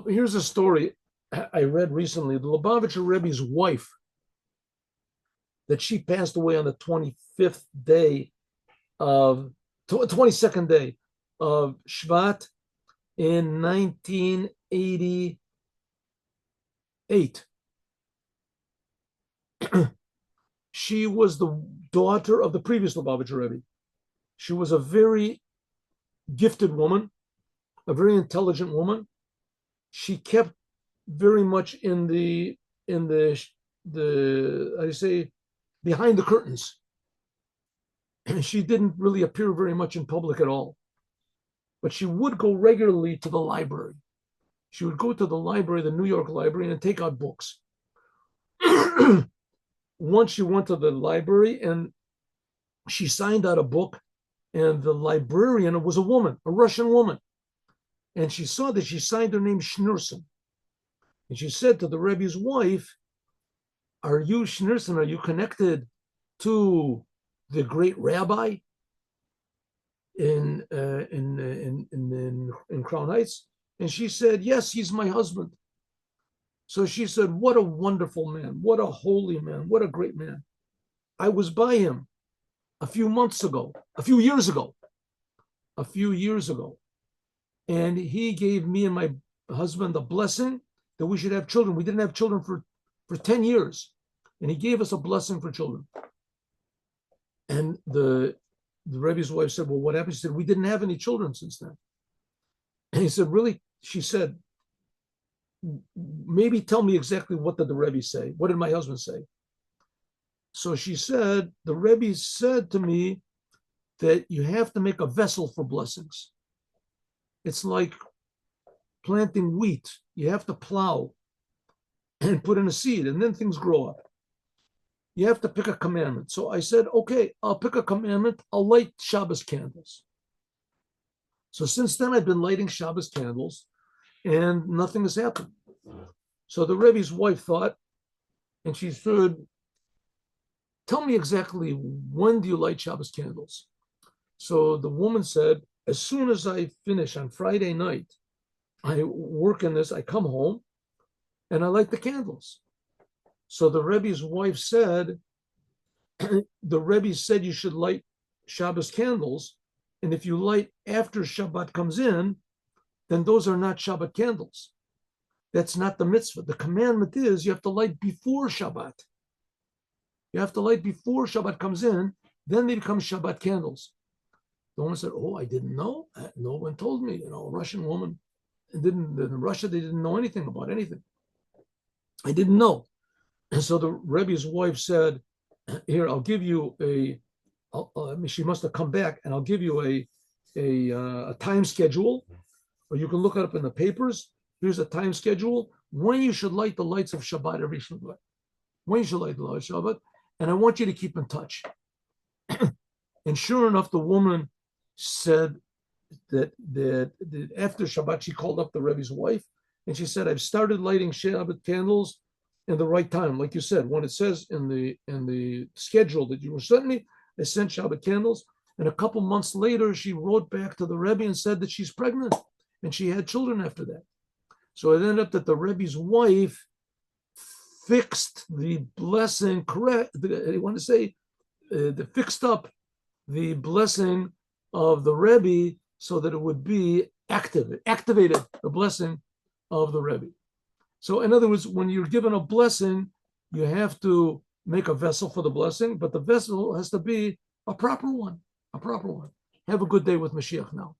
Here's a story I read recently. The Lubavitcher Rebbe's wife, that she passed away on the 25th day of 22nd day of Shvat in 1988. She was the daughter of the previous Lubavitcher Rebbe. She was a very gifted woman, a very intelligent woman. She kept very much in the I say behind the curtains. She didn't really appear very much in public at all, but she would go regularly to the library. She would go to the library, the New York Library, and take out books. Once she went to the library and she signed out a book, and the librarian was a woman, a Russian woman. And she saw that she signed her name Schneerson. And she said to the Rebbe's wife, "Are you Schneerson? Are you connected to the great rabbi in Crown Heights?" And she said, "Yes, he's my husband." So she said, "What a wonderful man, what a holy man, what a great man. I was by him a few years ago, and he gave me and my husband the blessing that we should have children. We didn't have children for 10 years, and he gave us a blessing for children." And the Rebbe's wife said, "Well, what happened?" She said, "We didn't have any children since then." And he said, "Really?" She said, "Maybe tell me exactly what did the Rebbe say? What did my husband say?" So she said, "The Rebbe said to me that you have to make a vessel for blessings. It's like planting wheat. You have to plow and put in a seed, and then things grow up. You have to pick a commandment." So I said, "Okay, I'll pick a commandment. I'll light Shabbos candles." So since then, I've been lighting Shabbos candles, and nothing has happened. So the Rebbe's wife thought, and she said, "Tell me exactly, when do you light Shabbos candles?" So the woman said, "As soon as I finish on Friday night, I work in this, I come home, and I light the candles." So the Rebbe's wife said, "The Rebbe said you should light Shabbos candles, and if you light after Shabbat comes in, then those are not Shabbat candles. That's not the mitzvah. The commandment is you have to light before Shabbat. You have to light before Shabbat comes in, then they become Shabbat candles." The woman said, "Oh, I didn't know. No one told me. A Russian woman. In Russia, they didn't know anything about anything. I didn't know." And so the Rebbe's wife said, "Here, I'll give you she must have come back, and I'll give you a time schedule, or you can look it up in the papers. Here's a time schedule when you should light the lights of Shabbat every Shabbat. When you should light the lights of Shabbat, and I want you to keep in touch." And sure enough, the woman said that after Shabbat, she called up the Rebbe's wife, and she said, "I've started lighting Shabbat candles in the right time, like you said. When it says in the schedule that you sent me, I sent Shabbat candles." And a couple months later, she wrote back to the Rebbe and said that she's pregnant, and she had children after that. So it ended up that the Rebbe's wife fixed the blessing correct. I want to say, fixed up the blessing of the Rebbe so that it would be activated the blessing of the Rebbe. So in other words, when you're given a blessing, you have to make a vessel for the blessing, but the vessel has to be a proper one. Have a good day with Mashiach now.